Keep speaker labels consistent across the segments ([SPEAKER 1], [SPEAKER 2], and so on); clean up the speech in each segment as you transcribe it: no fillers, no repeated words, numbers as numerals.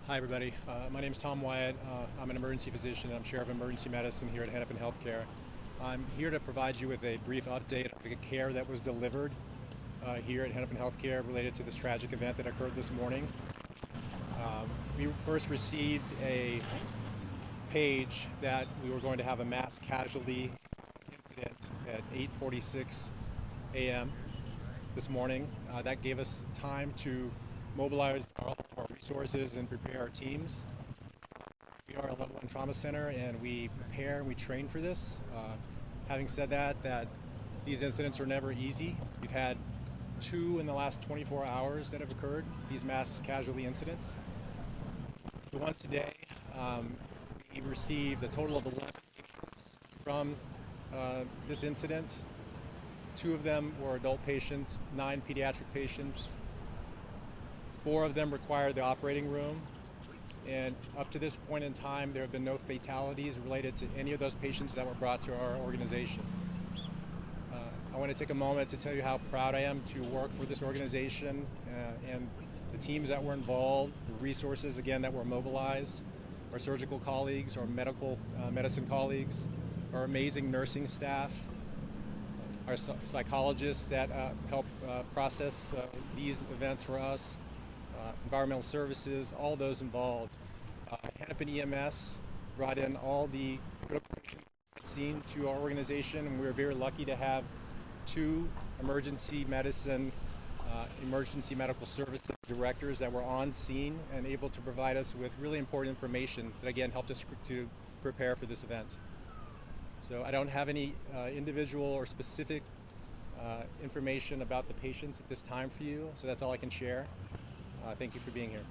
[SPEAKER 1] Hi, everybody. My name is Tom Wyatt. I'm an emergency physician and I'm chair of emergency medicine here at Hennepin Healthcare. I'm here to provide you with a brief update of the care that was delivered here at Hennepin Healthcare related to this tragic event that occurred this morning. We first received a page that we were going to have a mass casualty incident at 8:46 a.m. this morning. That gave us time to mobilize all of our resources and prepare our teams. We are a level 1 trauma center and we prepare and we train for this. Having said that these incidents are never easy. We've had 2 in the last 24 hours that have occurred, these mass casualty incidents. The one today, we received a total of 11 patients from this incident. 2 of them were adult patients, 9 pediatric patients. 4 of them required the operating room, and up to this point in time, there have been no fatalities related to any of those patients that were brought to our organization. I want to take a moment to tell you how proud I am to work for this organization and the teams that were involved, the resources, again, that were mobilized, our surgical colleagues, our medical medicine colleagues, our amazing nursing staff, our psychologists that help process these events for us, environmental services, all those involved. Hennepin EMS brought in all the critical scene to our organization, and we were very lucky to have 2 emergency medicine, emergency medical services directors that were on scene and able to provide us with really important information that again helped us to prepare for this event. So I don't have any individual or specific information about the patients at this time for you, so that's all I can share. Thank you for being here.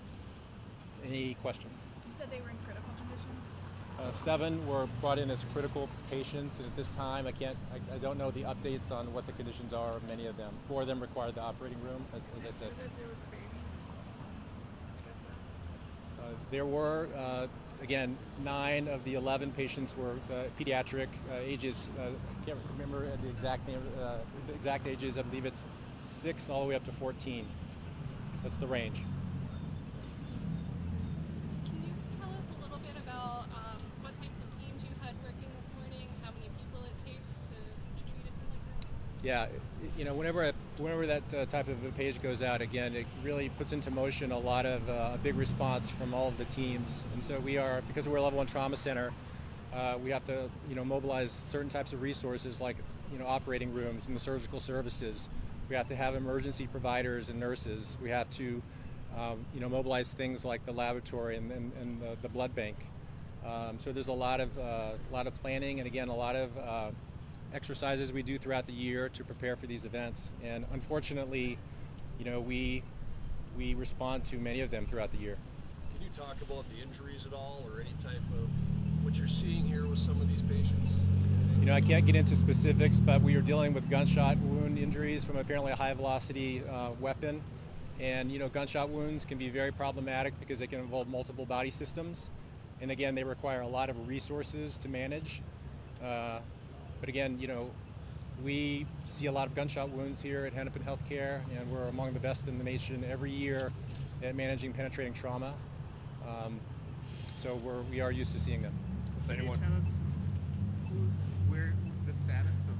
[SPEAKER 1] Any questions?
[SPEAKER 2] You said they were in critical condition?
[SPEAKER 1] 7 were brought in as critical patients, and at this time, I don't know the updates on what the conditions are of many of them. 4 of them required the operating room, as I said. There were, again, 9 of the 11 patients were pediatric ages. I can't remember the exact name, the exact ages. I believe it's 6 all the way up to 14. That's the range.
[SPEAKER 3] Can you tell us a little bit about what types of teams you had working this morning, how many people it takes to treat a scene like that?
[SPEAKER 1] Yeah, you know, whenever that type of a page goes out, again, it really puts into motion a lot of a big response from all of the teams. And so we are, because we're a level 1 trauma center, we have to, mobilize certain types of resources like, operating rooms and the surgical services. We have to have emergency providers and nurses. We have to, mobilize things like the laboratory and the blood bank. So there's a lot of planning, and again, a lot of exercises we do throughout the year to prepare for these events. And unfortunately, we respond to many of them throughout the year.
[SPEAKER 4] Can you talk about the injuries at all, or any type of what you're seeing here with some of these patients?
[SPEAKER 1] I can't get into specifics, but we are dealing with gunshot wound injuries from apparently a high-velocity weapon. And, gunshot wounds can be very problematic because they can involve multiple body systems. And again, they require a lot of resources to manage. But again, we see a lot of gunshot wounds here at Hennepin Healthcare, and we're among the best in the nation every year at managing penetrating trauma. So we are used to seeing them.
[SPEAKER 5] Can you tell us where the status of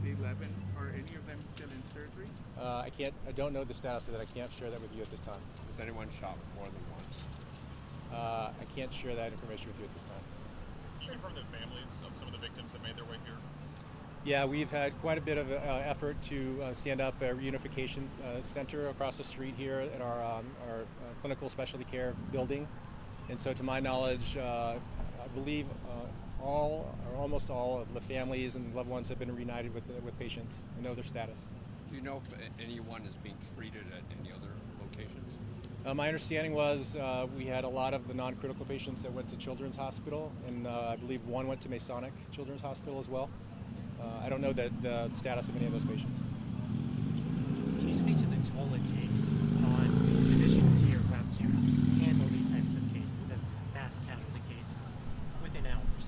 [SPEAKER 5] the 11, are any of them still in surgery?
[SPEAKER 1] I don't know the status of that. I can't share that with you at this time.
[SPEAKER 6] Was anyone shot more than once?
[SPEAKER 1] I can't share that information with you at this time.
[SPEAKER 7] Can you confirm the families of some of the victims that made their way here?
[SPEAKER 1] Yeah, we've had quite a bit of effort to stand up a reunification center across the street here at our clinical specialty care building. And so to my knowledge, I believe all or almost all of the families and loved ones have been reunited with patients and know their status.
[SPEAKER 6] Do you know if anyone is being treated at any other locations?
[SPEAKER 1] My understanding was we had a lot of the non-critical patients that went to Children's Hospital, and I believe one went to Masonic Children's Hospital as well. I don't know the status of any of those patients.
[SPEAKER 8] Can you speak to the toll it takes on physicians here who have to handle these types of cases and mass casualty cases within hours?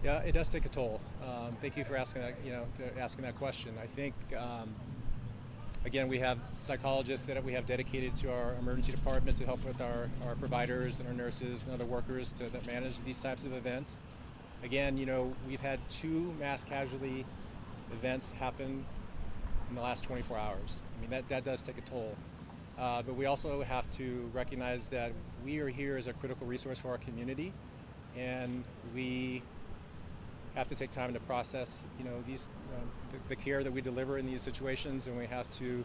[SPEAKER 1] Yeah, it does take a toll. Thank you for asking that. Asking that question. I think Again, we have psychologists that we have dedicated to our emergency department to help with our providers and our nurses and other workers that manage these types of events. Again, we've had 2 mass casualty events happen in the last 24 hours. I mean, that does take a toll. But we also have to recognize that we are here as a critical resource for our community, and we have to take time to process, these the care that we deliver in these situations, and we have to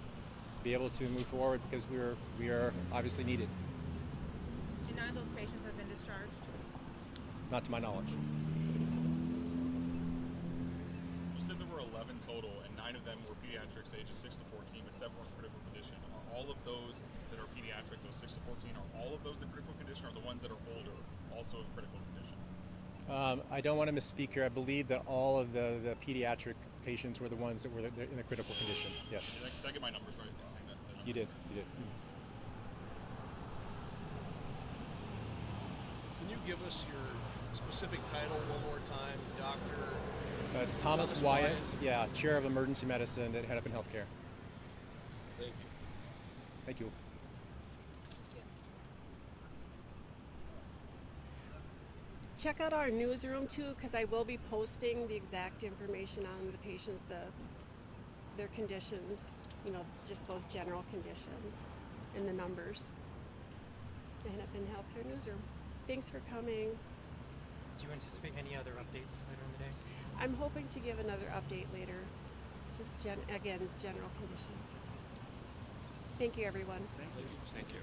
[SPEAKER 1] be able to move forward because we are obviously needed.
[SPEAKER 2] And none of those patients have been discharged?
[SPEAKER 1] Not to my knowledge.
[SPEAKER 7] You said there were 11 total, and 9 of them were pediatrics ages 6 to 14, but 7 were in critical condition. Are all of those that are pediatric, those 6 to 14, are all of those in critical condition, or the ones that are older also in critical condition?
[SPEAKER 1] I don't want to misspeak here. I believe that all of the pediatric patients were the ones that were in a critical condition. Yes.
[SPEAKER 7] Did I get my numbers right in saying that?
[SPEAKER 1] You did. You did.
[SPEAKER 4] Can you give us your specific title one more time, Doctor?
[SPEAKER 1] It's Thomas Wyatt. Yeah, Chair of Emergency Medicine at Hennepin Healthcare.
[SPEAKER 4] Thank you.
[SPEAKER 1] Thank you.
[SPEAKER 9] Check out our newsroom too, because I will be posting the exact information on the patients, their conditions, just those general conditions and the numbers. The Hennepin Healthcare Newsroom. Thanks for coming.
[SPEAKER 8] Do you anticipate any other updates later in the day?
[SPEAKER 9] I'm hoping to give another update later. Just general conditions. Thank you, everyone.
[SPEAKER 6] Thank you.